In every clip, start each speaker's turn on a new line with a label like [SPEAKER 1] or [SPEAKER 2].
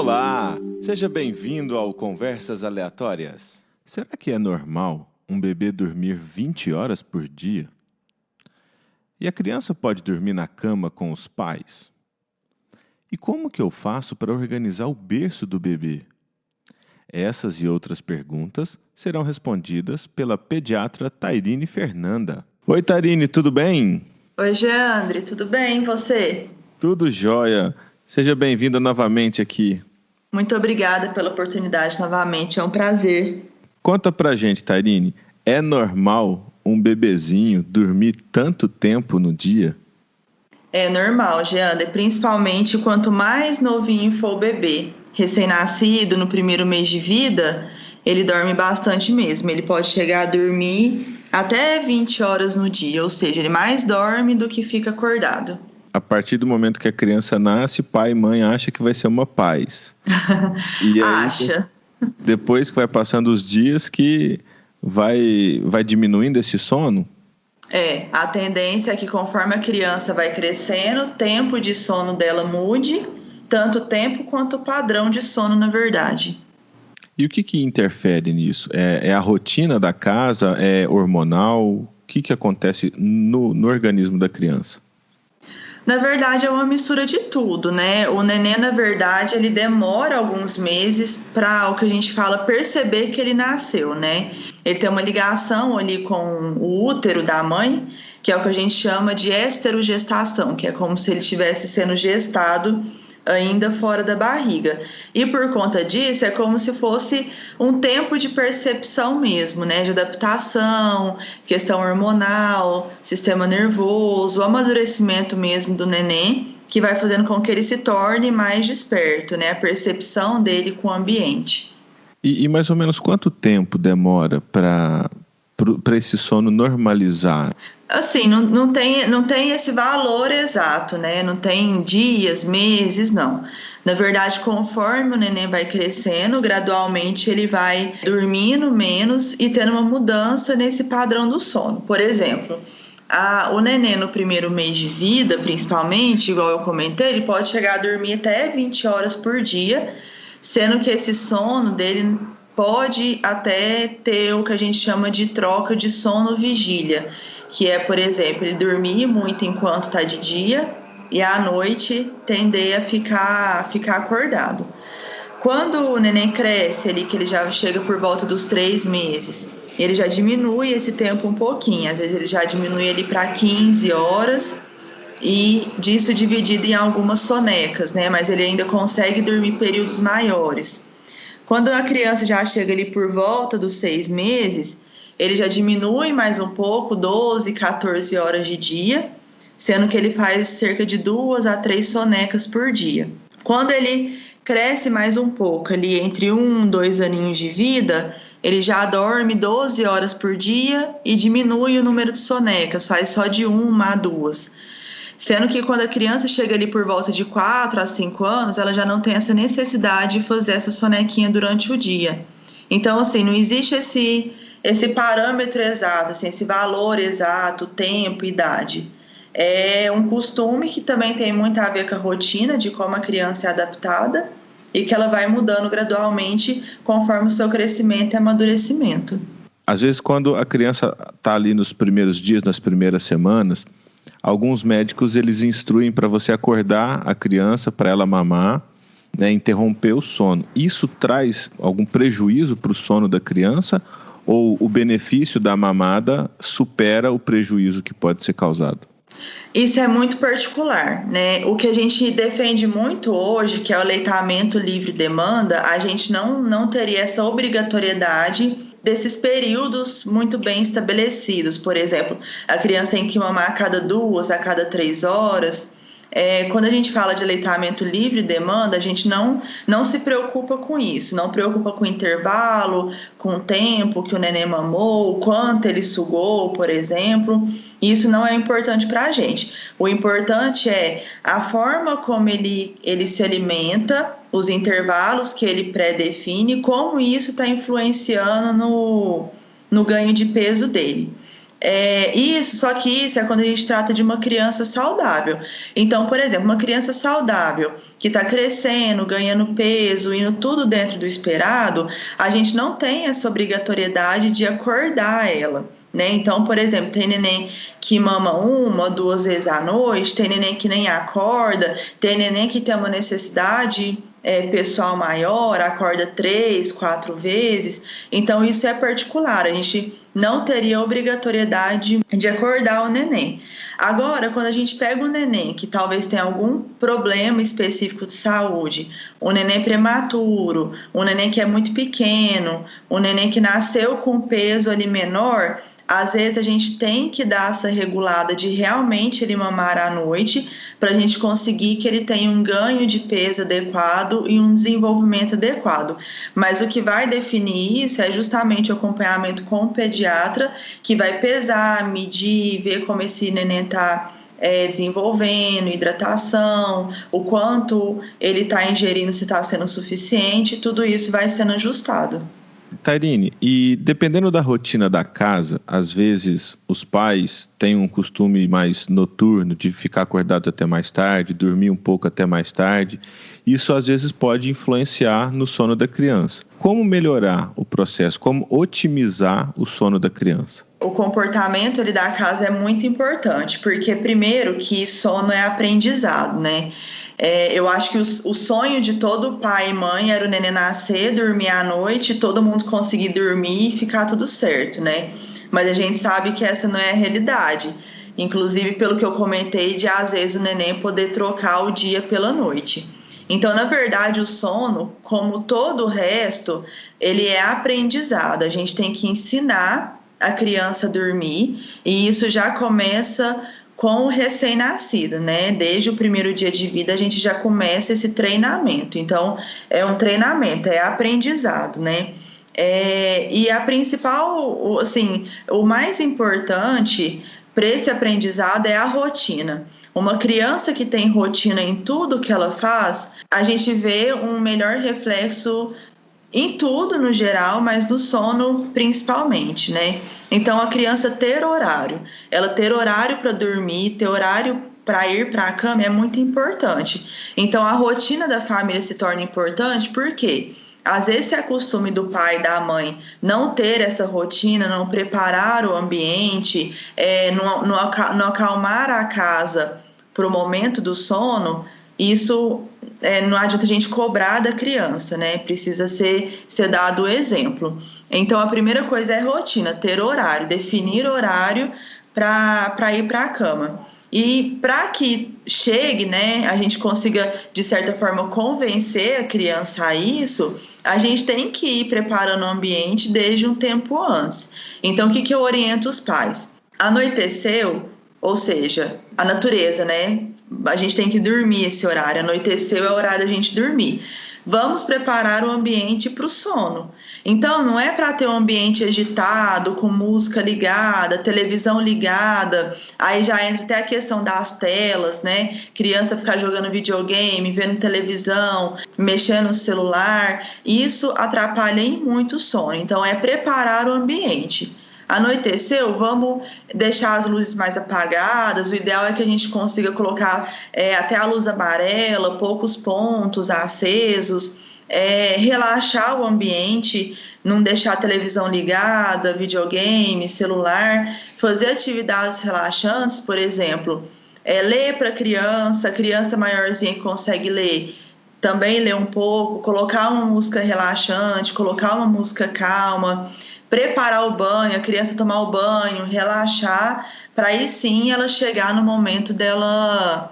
[SPEAKER 1] Olá, seja bem-vindo ao Conversas Aleatórias. Será que é normal um bebê dormir 20 horas por dia? E a criança pode dormir na cama com os pais? E como que eu faço para organizar o berço do bebê? Essas e outras perguntas serão respondidas pela pediatra Tairine Fernanda. Oi, Tairine, tudo bem?
[SPEAKER 2] Oi, Geandre, tudo bem? E você?
[SPEAKER 1] Tudo jóia. Seja bem-vinda novamente aqui.
[SPEAKER 2] Muito obrigada pela oportunidade novamente, é um prazer.
[SPEAKER 1] Conta pra gente, Tairine, é normal um bebezinho dormir tanto tempo no dia?
[SPEAKER 2] É normal, Geandre, principalmente quanto mais novinho for o bebê. Recém-nascido, no primeiro mês de vida, ele dorme bastante mesmo. Ele pode chegar a dormir até 20 horas no dia, ou seja, ele mais dorme do que fica acordado.
[SPEAKER 1] A partir do momento que a criança nasce, pai e mãe acham que vai ser uma paz. E aí,
[SPEAKER 2] Acha?
[SPEAKER 1] depois que vai passando os dias, que vai diminuindo esse sono?
[SPEAKER 2] A tendência é que conforme a criança vai crescendo, o tempo de sono dela mude, tanto o tempo quanto o padrão de sono, na verdade.
[SPEAKER 1] E o que interfere nisso? É a rotina da casa? É hormonal? O que acontece no organismo da criança?
[SPEAKER 2] Na verdade, é uma mistura de tudo, né? O neném, na verdade, ele demora alguns meses para o que a gente fala perceber que ele nasceu, né? Ele tem uma ligação ali com o útero da mãe, que é o que a gente chama de esterogestação, que é como se ele estivesse sendo gestado ainda fora da barriga. E por conta disso, é como se fosse um tempo de percepção mesmo, né? De adaptação, questão hormonal, sistema nervoso, o amadurecimento mesmo do neném, que vai fazendo com que ele se torne mais desperto, né? A percepção dele com o ambiente.
[SPEAKER 1] E mais ou menos quanto tempo demora para esse sono normalizar?
[SPEAKER 2] Assim, não tem esse valor exato, né? Não tem dias, meses, não. Na verdade, conforme o neném vai crescendo, gradualmente ele vai dormindo menos e tendo uma mudança nesse padrão do sono. Por exemplo, o neném no primeiro mês de vida, principalmente, igual eu comentei, ele pode chegar a dormir até 20 horas por dia, sendo que esse sono dele pode até ter o que a gente chama de troca de sono-vigília, que é, por exemplo, ele dormir muito enquanto está de dia e à noite tender a ficar acordado. Quando o neném cresce ali, que ele já chega por volta dos 3 meses, ele já diminui esse tempo um pouquinho, às vezes ele já diminui ele para 15 horas e disso dividido em algumas sonecas, né? Mas ele ainda consegue dormir períodos maiores. Quando a criança já chega ali por volta dos 6 meses, ele já diminui mais um pouco, 12, 14 horas de dia, sendo que ele faz cerca de 2 a 3 sonecas por dia. Quando ele cresce mais um pouco, ali entre 1 e 2 aninhos de vida, ele já dorme 12 horas por dia e diminui o número de sonecas, faz só de 1 a 2. Sendo que quando a criança chega ali por volta de 4 a 5 anos, ela já não tem essa necessidade de fazer essa sonequinha durante o dia. Então, assim, não existe esse parâmetro exato, assim, esse valor exato, tempo, idade. É um costume que também tem muito a ver com a rotina de como a criança é adaptada e que ela vai mudando gradualmente conforme o seu crescimento e amadurecimento.
[SPEAKER 1] Às vezes, quando a criança está ali nos primeiros dias, nas primeiras semanas, alguns médicos eles instruem para você acordar a criança, para ela mamar, né, interromper o sono. Isso traz algum prejuízo para o sono da criança ou o benefício da mamada supera o prejuízo que pode ser causado?
[SPEAKER 2] Isso é muito particular, né? O que a gente defende muito hoje, que é o aleitamento livre demanda, a gente não teria essa obrigatoriedade desses períodos muito bem estabelecidos. Por exemplo, a criança tem que mamar a cada 2, a cada 3 horas. Quando a gente fala de aleitamento livre demanda, a gente não se preocupa com isso, não preocupa com o intervalo, com o tempo que o neném mamou, o quanto ele sugou, por exemplo. Isso não é importante para a gente. O importante é a forma como ele se alimenta, os intervalos que ele pré-define, como isso está influenciando no ganho de peso dele. Só que isso é quando a gente trata de uma criança saudável. Então, por exemplo, uma criança saudável que está crescendo, ganhando peso, indo tudo dentro do esperado, a gente não tem essa obrigatoriedade de acordar ela, né? Então, por exemplo, tem neném que mama 1, 2 vezes à noite, tem neném que nem acorda, tem neném que tem uma necessidade pessoal maior, acorda 3, 4 vezes. Então, isso é particular. A gente não teria obrigatoriedade de acordar o neném. Agora, quando a gente pega um neném que talvez tenha algum problema específico de saúde, um neném prematuro, um neném que é muito pequeno, um neném que nasceu com peso ali menor, às vezes a gente tem que dar essa regulada de realmente ele mamar à noite para a gente conseguir que ele tenha um ganho de peso adequado e um desenvolvimento adequado. Mas o que vai definir isso é justamente o acompanhamento com o pediatra, que vai pesar, medir, ver como esse neném está desenvolvendo, hidratação, o quanto ele está ingerindo, se está sendo suficiente, tudo isso vai sendo ajustado.
[SPEAKER 1] Tairine, e dependendo da rotina da casa, às vezes os pais têm um costume mais noturno de ficar acordados até mais tarde, dormir um pouco até mais tarde. Isso às vezes pode influenciar no sono da criança. Como melhorar o processo? Como otimizar o sono da criança?
[SPEAKER 2] O comportamento ali da casa é muito importante, porque primeiro que sono é aprendizado, né? Eu acho que o sonho de todo pai e mãe era o neném nascer, dormir à noite, todo mundo conseguir dormir e ficar tudo certo, né? Mas a gente sabe que essa não é a realidade. Inclusive, pelo que eu comentei, de às vezes o neném poder trocar o dia pela noite. Então, na verdade, o sono, como todo o resto, ele é aprendizado. A gente tem que ensinar a criança a dormir, e isso já começa com o recém-nascido, né? Desde o primeiro dia de vida a gente já começa esse treinamento. Então, é um treinamento, é aprendizado, né? E a principal, assim, o mais importante para esse aprendizado é a rotina. Uma criança que tem rotina em tudo que ela faz, a gente vê um melhor reflexo em tudo no geral, mas no sono principalmente, né? Então, a criança ter horário, ela ter horário para dormir, ter horário para ir para a cama é muito importante. Então, a rotina da família se torna importante porque às vezes é costume do pai e da mãe não ter essa rotina, não preparar o ambiente, não acalmar a casa para o momento do sono. Isso não adianta a gente cobrar da criança, né? Precisa ser dado o exemplo. Então, a primeira coisa é rotina, ter horário, definir horário para ir para a cama. E para que chegue, né, a gente consiga, de certa forma, convencer a criança a isso, a gente tem que ir preparando o ambiente desde um tempo antes. Então, o que eu oriento os pais? Anoiteceu, ou seja, a natureza, né? A gente tem que dormir esse horário. Anoiteceu é o horário da gente dormir. Vamos preparar o ambiente para o sono. Então, não é para ter um ambiente agitado, com música ligada, televisão ligada. Aí já entra até a questão das telas, né? Criança ficar jogando videogame, vendo televisão, mexendo no celular. Isso atrapalha em muito o sono. Então, é preparar o ambiente. Anoiteceu, vamos deixar as luzes mais apagadas. O ideal é que a gente consiga colocar até a luz amarela, poucos pontos acesos, relaxar o ambiente, não deixar a televisão ligada, videogame, celular, fazer atividades relaxantes, por exemplo, ler para a criança maiorzinha que consegue ler, também ler um pouco, colocar uma música relaxante, colocar uma música calma, preparar o banho, a criança tomar o banho, relaxar, para aí sim ela chegar no momento dela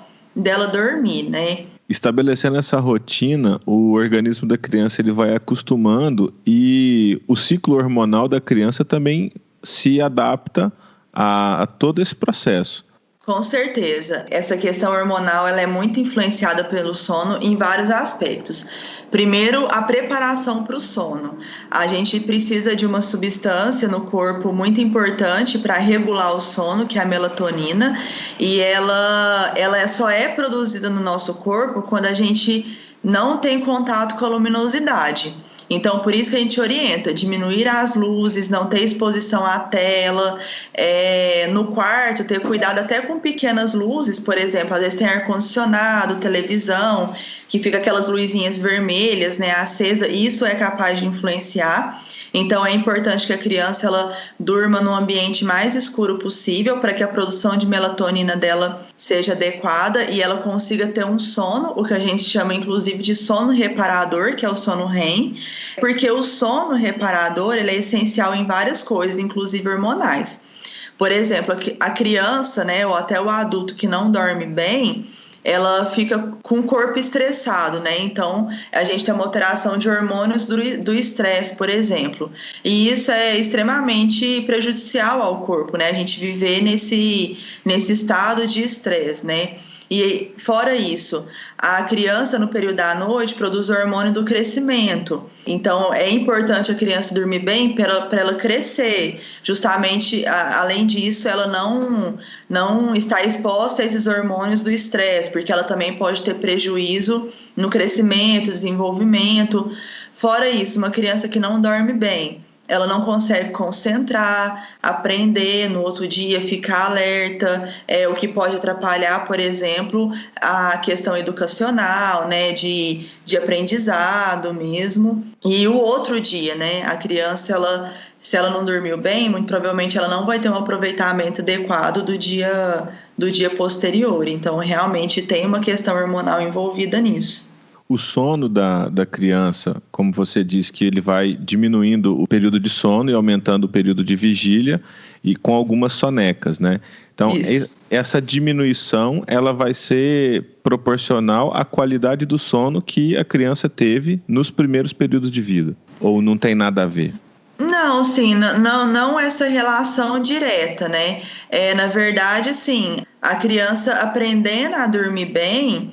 [SPEAKER 2] dormir, né?
[SPEAKER 1] Estabelecendo essa rotina, o organismo da criança ele vai acostumando e o ciclo hormonal da criança também se adapta a todo esse processo.
[SPEAKER 2] Com certeza. Essa questão hormonal ela é muito influenciada pelo sono em vários aspectos. Primeiro, a preparação para o sono. A gente precisa de uma substância no corpo muito importante para regular o sono, que é a melatonina, e ela só é produzida no nosso corpo quando a gente não tem contato com a luminosidade. Então, por isso que a gente orienta, diminuir as luzes, não ter exposição à tela, no quarto, ter cuidado até com pequenas luzes, por exemplo, às vezes tem ar-condicionado, televisão, que fica aquelas luzinhas vermelhas, né, acesa, isso é capaz de influenciar. Então, é importante que a criança ela durma no ambiente mais escuro possível para que a produção de melatonina dela seja adequada e ela consiga ter um sono, o que a gente chama inclusive de sono reparador, que é o sono REM, porque o sono reparador ele é essencial em várias coisas, inclusive hormonais. Por exemplo, a criança, né, ou até o adulto que não dorme bem, ela fica com o corpo estressado, né? Então, a gente tem uma alteração de hormônios do estresse, por exemplo. E isso é extremamente prejudicial ao corpo, né? A gente viver nesse estado de estresse, né? E fora isso, a criança no período da noite produz o hormônio do crescimento. Então é importante a criança dormir bem para ela crescer. Justamente, além disso, ela não está exposta a esses hormônios do estresse, porque ela também pode ter prejuízo no crescimento, desenvolvimento. Fora isso, uma criança que não dorme bem, ela não consegue concentrar, aprender no outro dia, ficar alerta, o que pode atrapalhar, por exemplo, a questão educacional, né, de aprendizado mesmo. E o outro dia, né, a criança, se ela não dormiu bem, muito provavelmente ela não vai ter um aproveitamento adequado do dia posterior. Então, realmente tem uma questão hormonal envolvida nisso.
[SPEAKER 1] O sono da criança, como você disse, que ele vai diminuindo o período de sono e aumentando o período de vigília e com algumas sonecas, né? Então, essa diminuição, ela vai ser proporcional à qualidade do sono que a criança teve nos primeiros períodos de vida, ou não tem nada a ver?
[SPEAKER 2] Não, sim, não essa relação direta, né? Na verdade, sim, a criança aprendendo a dormir bem,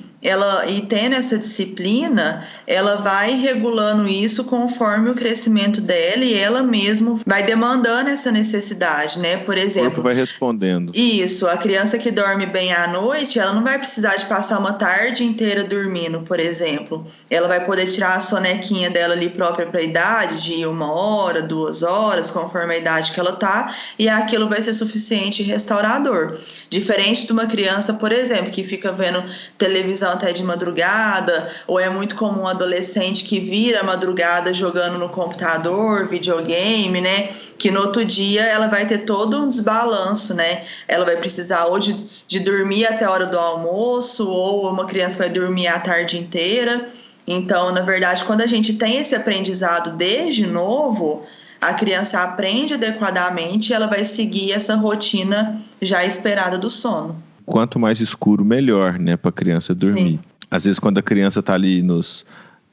[SPEAKER 2] e tendo essa disciplina, ela vai regulando isso conforme o crescimento dela e ela mesma vai demandando essa necessidade, né? Por exemplo, o
[SPEAKER 1] corpo vai respondendo.
[SPEAKER 2] Isso, a criança que dorme bem à noite, ela não vai precisar de passar uma tarde inteira dormindo, por exemplo. Ela vai poder tirar a sonequinha dela ali própria para a idade, de 1 hora, 2 horas, conforme a idade que ela tá, e aquilo vai ser suficiente e restaurador. Diferente de uma criança, por exemplo, que fica vendo televisão até de madrugada, ou é muito comum um adolescente que vira a madrugada jogando no computador, videogame, né? Que no outro dia ela vai ter todo um desbalanço, né? Ela vai precisar ou de dormir até a hora do almoço, ou uma criança vai dormir a tarde inteira. Então, na verdade, quando a gente tem esse aprendizado desde novo, a criança aprende adequadamente e ela vai seguir essa rotina já esperada do sono.
[SPEAKER 1] Quanto mais escuro, melhor, né, para a criança dormir. Sim. Às vezes, quando a criança está ali nos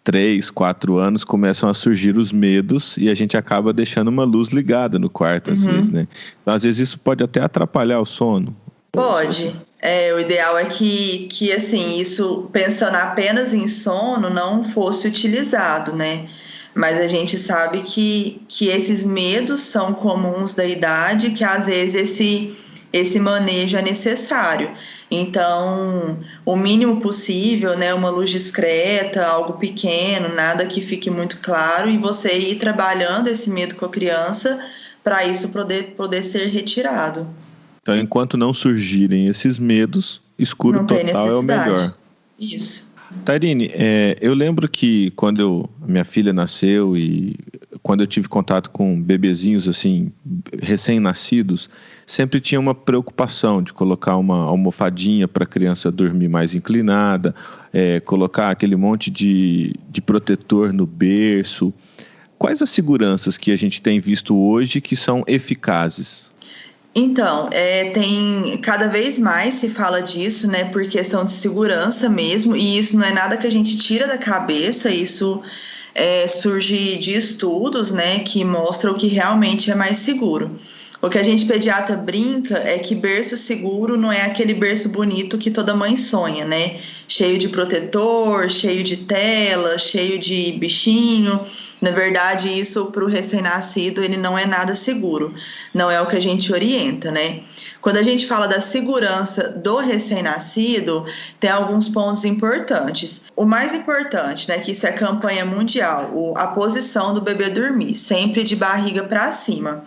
[SPEAKER 1] 3, 4 anos, começam a surgir os medos e a gente acaba deixando uma luz ligada no quarto, às vezes, né? Então, às vezes, isso pode até atrapalhar o sono.
[SPEAKER 2] Pode. O ideal é que assim, isso, pensando apenas em sono, não fosse utilizado, né? Mas a gente sabe que esses medos são comuns da idade, que às vezes esse manejo é necessário. Então, o mínimo possível, né, uma luz discreta, algo pequeno, nada que fique muito claro, e você ir trabalhando esse medo com a criança para isso poder ser retirado.
[SPEAKER 1] Então, enquanto não surgirem esses medos, escuro total é o melhor.
[SPEAKER 2] Isso.
[SPEAKER 1] Tairine, eu lembro que quando minha filha nasceu e quando eu tive contato com bebezinhos assim, recém-nascidos, sempre tinha uma preocupação de colocar uma almofadinha para a criança dormir mais inclinada, colocar aquele monte de protetor no berço. Quais as seguranças que a gente tem visto hoje que são eficazes?
[SPEAKER 2] Então, tem cada vez mais se fala disso, né, por questão de segurança mesmo, e isso não é nada que a gente tira da cabeça, isso surge de estudos, né, que mostram que realmente é mais seguro. O que a gente pediatra brinca é que berço seguro não é aquele berço bonito que toda mãe sonha, né? Cheio de protetor, cheio de tela, cheio de bichinho. Na verdade, isso para o recém-nascido ele não é nada seguro. Não é o que a gente orienta, né? Quando a gente fala da segurança do recém-nascido, tem alguns pontos importantes. O mais importante, né, que isso é campanha mundial, a posição do bebê dormir, sempre de barriga para cima.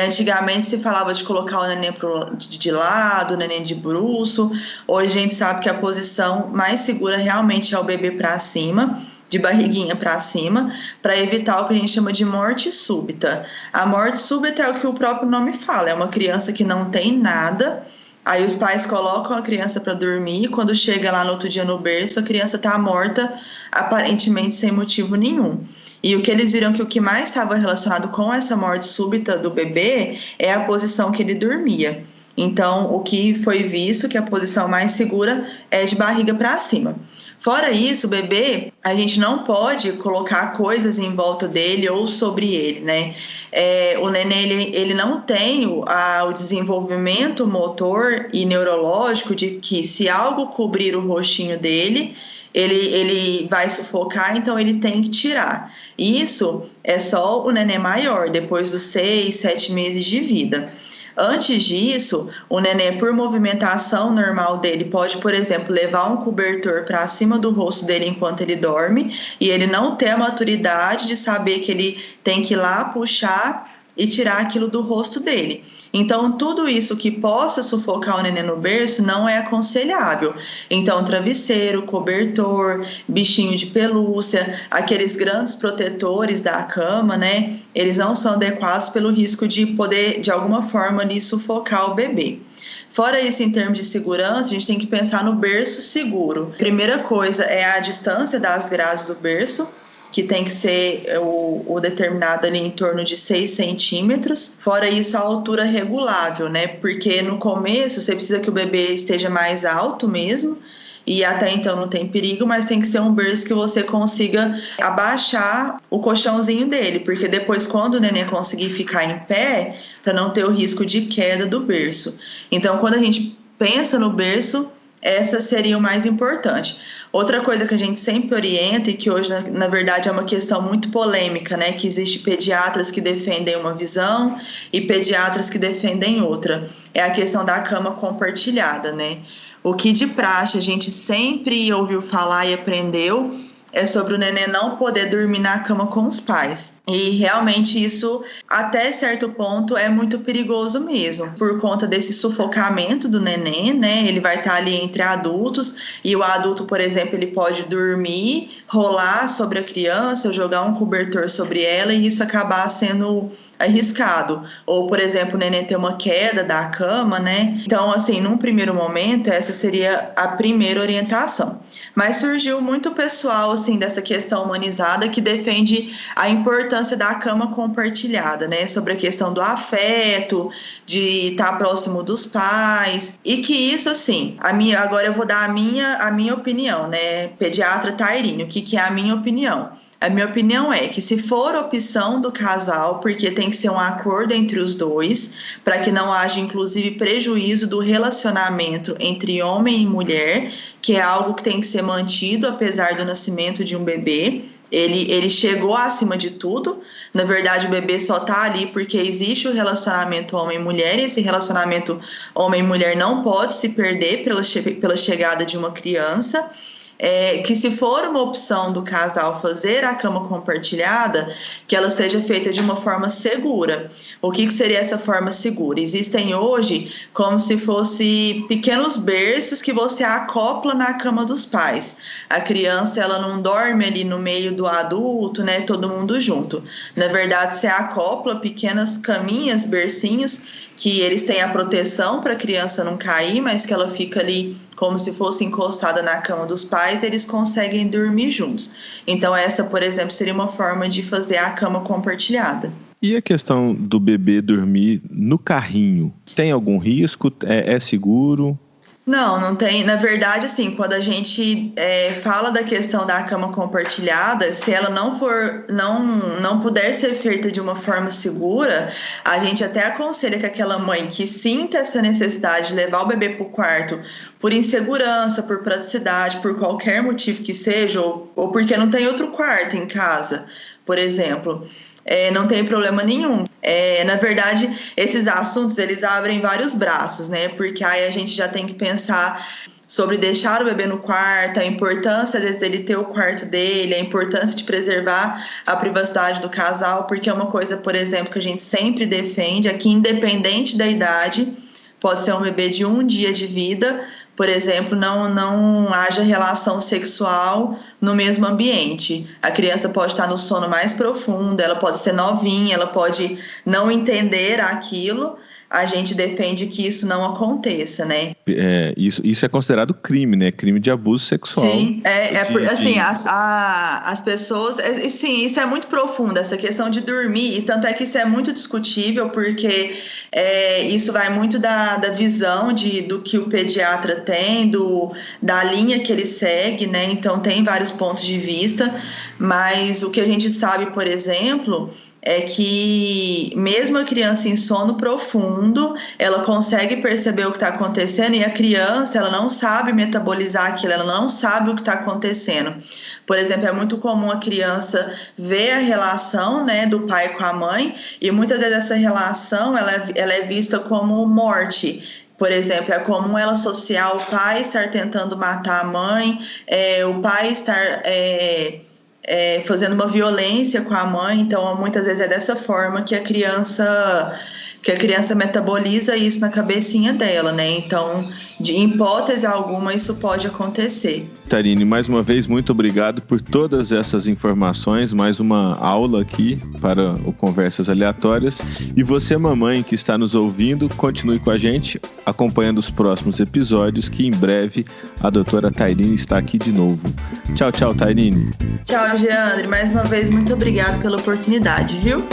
[SPEAKER 2] Antigamente se falava de colocar o neném de lado, o neném de bruço. Hoje a gente sabe que a posição mais segura realmente é o bebê para cima, de barriguinha para cima, para evitar o que a gente chama de morte súbita. A morte súbita é o que o próprio nome fala, é uma criança que não tem nada. Aí os pais colocam a criança para dormir e quando chega lá no outro dia no berço, a criança está morta, aparentemente sem motivo nenhum. E o que eles viram que o que mais estava relacionado com essa morte súbita do bebê é a posição que ele dormia. Então, o que foi visto que a posição mais segura é de barriga para cima. Fora isso, o bebê, a gente não pode colocar coisas em volta dele ou sobre ele, né? O neném, ele não tem o desenvolvimento motor e neurológico de que se algo cobrir o rostinho dele, ele vai sufocar, então ele tem que tirar. Isso é só o neném maior, depois dos 6, 7 meses de vida. Antes disso, o neném, por movimentação normal dele, pode, por exemplo, levar um cobertor para cima do rosto dele enquanto ele dorme e ele não ter a maturidade de saber que ele tem que ir lá puxar e tirar aquilo do rosto dele. Então, tudo isso que possa sufocar o neném no berço não é aconselhável. Então, travesseiro, cobertor, bichinho de pelúcia, aqueles grandes protetores da cama, né? Eles não são adequados pelo risco de poder, de alguma forma, ali, sufocar o bebê. Fora isso, em termos de segurança, a gente tem que pensar no berço seguro. Primeira coisa é a distância das grades do berço, que tem que ser o determinado ali em torno de 6 centímetros. Fora isso, a altura regulável, né? Porque no começo você precisa que o bebê esteja mais alto mesmo, e até então não tem perigo, mas tem que ser um berço que você consiga abaixar o colchãozinho dele, porque depois quando o neném conseguir ficar em pé, para não ter o risco de queda do berço. Então, quando a gente pensa no berço, essa seria o mais importante. Outra coisa que a gente sempre orienta e que hoje, na verdade, é uma questão muito polêmica, né? Que existe pediatras que defendem uma visão e pediatras que defendem outra. É a questão da cama compartilhada, né? O que de praxe a gente sempre ouviu falar e aprendeu é sobre o neném não poder dormir na cama com os pais. E realmente isso, até certo ponto, é muito perigoso mesmo, por conta desse sufocamento do neném, né? Ele vai estar ali entre adultos e o adulto, por exemplo, ele pode dormir, rolar sobre a criança, jogar um cobertor sobre ela e isso acabar sendo arriscado. Ou, por exemplo, o neném ter uma queda da cama, né? Então, assim, num primeiro momento, essa seria a primeira orientação. Mas surgiu muito pessoal, assim, dessa questão humanizada que defende a importância da cama compartilhada, né? Sobre a questão do afeto, de estar próximo dos pais. E que isso, assim, agora eu vou dar a minha opinião, né? Pediatra Tairine, o que é a minha opinião? A minha opinião é que se for opção do casal, porque tem que ser um acordo entre os dois, para que não haja inclusive prejuízo do relacionamento entre homem e mulher, que é algo que tem que ser mantido apesar do nascimento de um bebê. Ele chegou acima de tudo. Na verdade, o bebê só está ali porque existe o relacionamento homem-mulher e esse relacionamento homem-mulher não pode se perder pela chegada de uma criança. Que se for uma opção do casal fazer a cama compartilhada, que ela seja feita de uma forma segura. O que seria essa forma segura? Existem hoje como se fosse pequenos berços que você acopla na cama dos pais. A criança ela não dorme ali no meio do adulto, né? Todo mundo junto. Na verdade, você acopla pequenas caminhas, bercinhos, que eles têm a proteção para a criança não cair, mas que ela fica ali como se fosse encostada na cama dos pais, eles conseguem dormir juntos. Então essa, por exemplo, seria uma forma de fazer a cama compartilhada.
[SPEAKER 1] E a questão do bebê dormir no carrinho? Tem algum risco? É seguro?
[SPEAKER 2] Não tem. Na verdade, assim, quando a gente fala da questão da cama compartilhada, se ela não puder ser feita de uma forma segura, a gente até aconselha que aquela mãe que sinta essa necessidade de levar o bebê para o quarto por insegurança, por praticidade, por qualquer motivo que seja, ou porque não tem outro quarto em casa, por exemplo. Não tem problema nenhum. Na verdade, esses assuntos, eles abrem vários braços, né? Porque aí a gente já tem que pensar sobre deixar o bebê no quarto, a importância, às vezes, dele ter o quarto dele, a importância de preservar a privacidade do casal, porque é uma coisa, por exemplo, que a gente sempre defende, é que independente da idade, pode ser um bebê de 1 dia de vida, por exemplo, não haja relação sexual no mesmo ambiente. A criança pode estar no sono mais profundo, ela pode ser novinha, ela pode não entender aquilo. A gente defende que isso não aconteça, né?
[SPEAKER 1] Isso é considerado crime, né? Crime de abuso sexual.
[SPEAKER 2] Sim, assim, as pessoas... Sim, isso é muito profundo, essa questão de dormir, e tanto é que isso é muito discutível, porque isso vai muito da visão do que o pediatra tem, da linha que ele segue, né? Então, tem vários pontos de vista, mas o que a gente sabe, por exemplo... é que mesmo a criança em sono profundo, ela consegue perceber o que está acontecendo, e a criança, ela não sabe metabolizar aquilo, ela não sabe o que está acontecendo. Por exemplo, é muito comum a criança ver a relação, né, do pai com a mãe, e muitas vezes essa relação ela é vista como morte. Por exemplo, é comum ela associar o pai estar tentando matar a mãe, o pai estar... fazendo uma violência com a mãe. Então muitas vezes é dessa forma que a criança metaboliza isso na cabecinha dela, né? Então, em hipótese alguma, isso pode acontecer.
[SPEAKER 1] Tairine, mais uma vez, muito obrigado por todas essas informações, mais uma aula aqui para o Conversas Aleatórias. E você, mamãe, que está nos ouvindo, continue com a gente, acompanhando os próximos episódios, que em breve a doutora Tairine está aqui de novo. Tchau, tchau, Tairine.
[SPEAKER 2] Tchau, Geandre. Mais uma vez, muito obrigado pela oportunidade, viu?